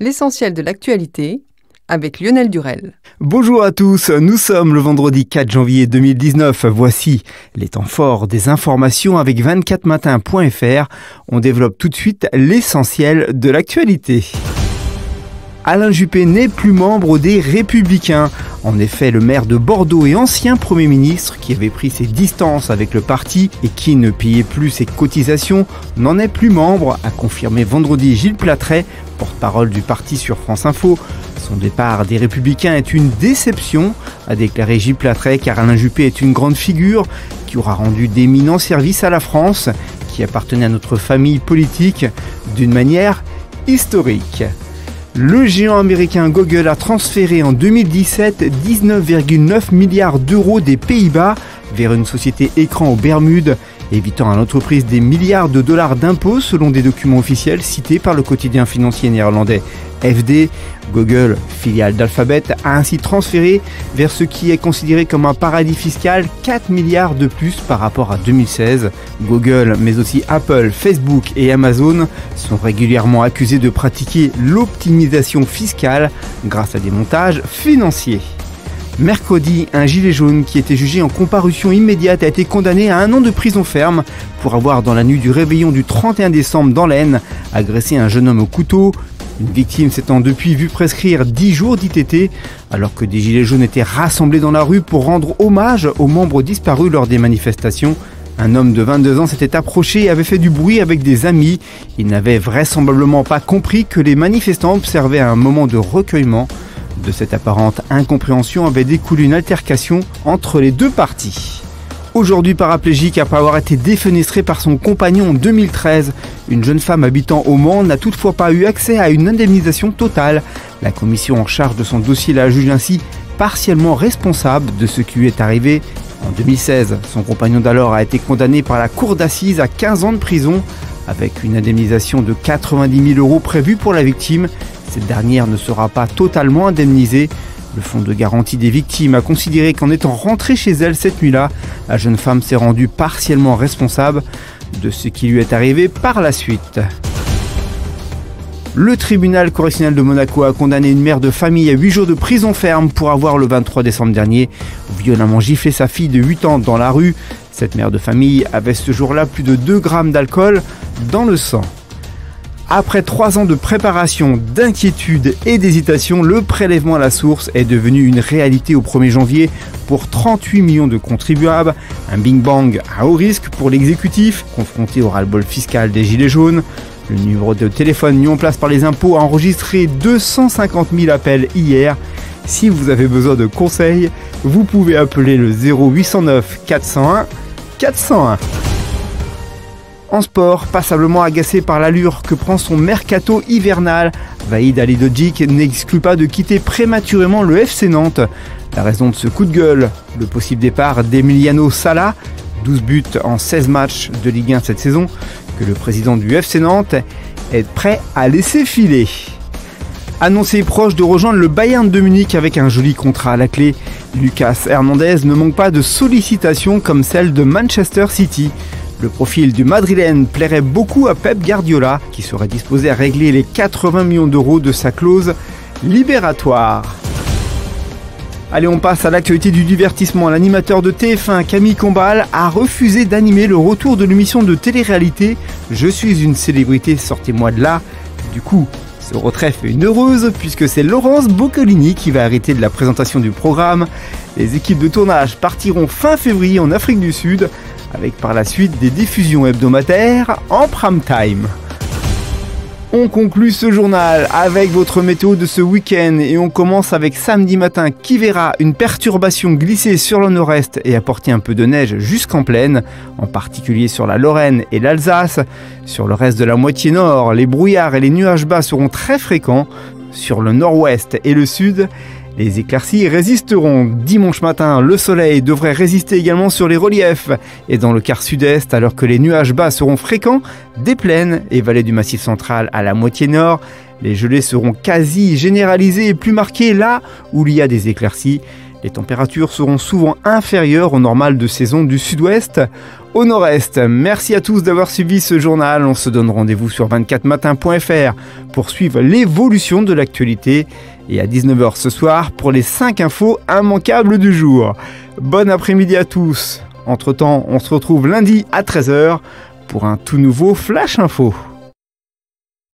L'essentiel de l'actualité avec Lionel Durel. Bonjour à tous, nous sommes le vendredi 4 janvier 2019. Voici les temps forts des informations avec 24matin.fr. On développe tout de suite l'essentiel de l'actualité. Alain Juppé n'est plus membre des Républicains. En effet, le maire de Bordeaux et ancien Premier ministre, qui avait pris ses distances avec le parti et qui ne payait plus ses cotisations, n'en est plus membre, a confirmé vendredi Gilles Platret, porte-parole du parti sur France Info. Son départ des Républicains est une déception, a déclaré Gilles Platret, car Alain Juppé est une grande figure qui aura rendu d'éminents services à la France, qui appartenait à notre famille politique d'une manière historique. Le géant américain Google a transféré en 2017 19,9 milliards d'euros des Pays-Bas vers une société écran aux Bermudes, évitant à l'entreprise des milliards de dollars d'impôts selon des documents officiels cités par le quotidien financier néerlandais FD. Google, filiale d'Alphabet, a ainsi transféré vers ce qui est considéré comme un paradis fiscal 4 milliards de plus par rapport à 2016. Google, mais aussi Apple, Facebook et Amazon sont régulièrement accusés de pratiquer l'optimisation fiscale grâce à des montages financiers. Mercredi, un gilet jaune qui était jugé en comparution immédiate a été condamné à 1 an de prison ferme pour avoir, dans la nuit du réveillon du 31 décembre dans l'Aisne, agressé un jeune homme au couteau. Une victime s'étant depuis vu prescrire 10 jours d'ITT, alors que des gilets jaunes étaient rassemblés dans la rue pour rendre hommage aux membres disparus lors des manifestations. Un homme de 22 ans s'était approché et avait fait du bruit avec des amis. Il n'avait vraisemblablement pas compris que les manifestants observaient un moment de recueillement. De cette apparente incompréhension avait découlé une altercation entre les deux parties. Aujourd'hui paraplégique après avoir été défenestrée par son compagnon en 2013, une jeune femme habitant au Mans n'a toutefois pas eu accès à une indemnisation totale. La commission en charge de son dossier la juge ainsi partiellement responsable de ce qui lui est arrivé. En 2016, son compagnon d'alors a été condamné par la cour d'assises à 15 ans de prison, avec une indemnisation de 90 000 € prévue pour la victime. Cette dernière ne sera pas totalement indemnisée. Le fonds de garantie des victimes a considéré qu'en étant rentrée chez elle cette nuit-là, la jeune femme s'est rendue partiellement responsable de ce qui lui est arrivé par la suite. Le tribunal correctionnel de Monaco a condamné une mère de famille à 8 jours de prison ferme pour avoir, le 23 décembre dernier, violemment giflé sa fille de 8 ans dans la rue. Cette mère de famille avait ce jour-là plus de 2 grammes d'alcool dans le sang. Après 3 ans de préparation, d'inquiétude et d'hésitation, le prélèvement à la source est devenu une réalité au 1er janvier pour 38 millions de contribuables. Un bing-bang à haut risque pour l'exécutif, confronté au ras-le-bol fiscal des Gilets jaunes. Le numéro de téléphone mis en place par les impôts a enregistré 250 000 appels hier. Si vous avez besoin de conseils, vous pouvez appeler le 0809 401 401. En sport, passablement agacé par l'allure que prend son mercato hivernal, Vahid Halilhodžić n'exclut pas de quitter prématurément le FC Nantes. La raison de ce coup de gueule, le possible départ d'Emiliano Sala, 12 buts en 16 matchs de Ligue 1 cette saison, que le président du FC Nantes est prêt à laisser filer. Annoncé proche de rejoindre le Bayern de Munich avec un joli contrat à la clé, Lucas Hernandez ne manque pas de sollicitations comme celle de Manchester City. Le profil du Madrilène plairait beaucoup à Pep Guardiola, qui serait disposé à régler les 80 millions d'euros de sa clause libératoire. Allez, on passe à l'actualité du divertissement. L'animateur de TF1, Camille Combal, a refusé d'animer le retour de l'émission de télé-réalité « Je suis une célébrité, sortez-moi de là ». Du coup, ce retrait fait une heureuse, puisque c'est Laurence Boccolini qui va arrêter de la présentation du programme. Les équipes de tournage partiront fin février en Afrique du Sud, avec par la suite des diffusions hebdomadaires en prime time. On conclut ce journal avec votre météo de ce week-end et on commence avec samedi matin qui verra une perturbation glisser sur le nord-est et apporter un peu de neige jusqu'en plaine, en particulier sur la Lorraine et l'Alsace. Sur le reste de la moitié nord, les brouillards et les nuages bas seront très fréquents. Sur le nord-ouest et le sud, les éclaircies résisteront. Dimanche matin, le soleil devrait résister également sur les reliefs et dans le quart sud-est, alors que les nuages bas seront fréquents des plaines et vallées du Massif central à la moitié nord. Les gelées seront quasi généralisées et plus marquées là où il y a des éclaircies. Les températures seront souvent inférieures au normal de saison du sud-ouest. au nord-est. Merci à tous d'avoir suivi ce journal. On se donne rendez-vous sur 24matin.fr pour suivre l'évolution de l'actualité et à 19h ce soir pour les 5 infos immanquables du jour. Bon après-midi à tous. Entre-temps, on se retrouve lundi à 13h pour un tout nouveau Flash Info.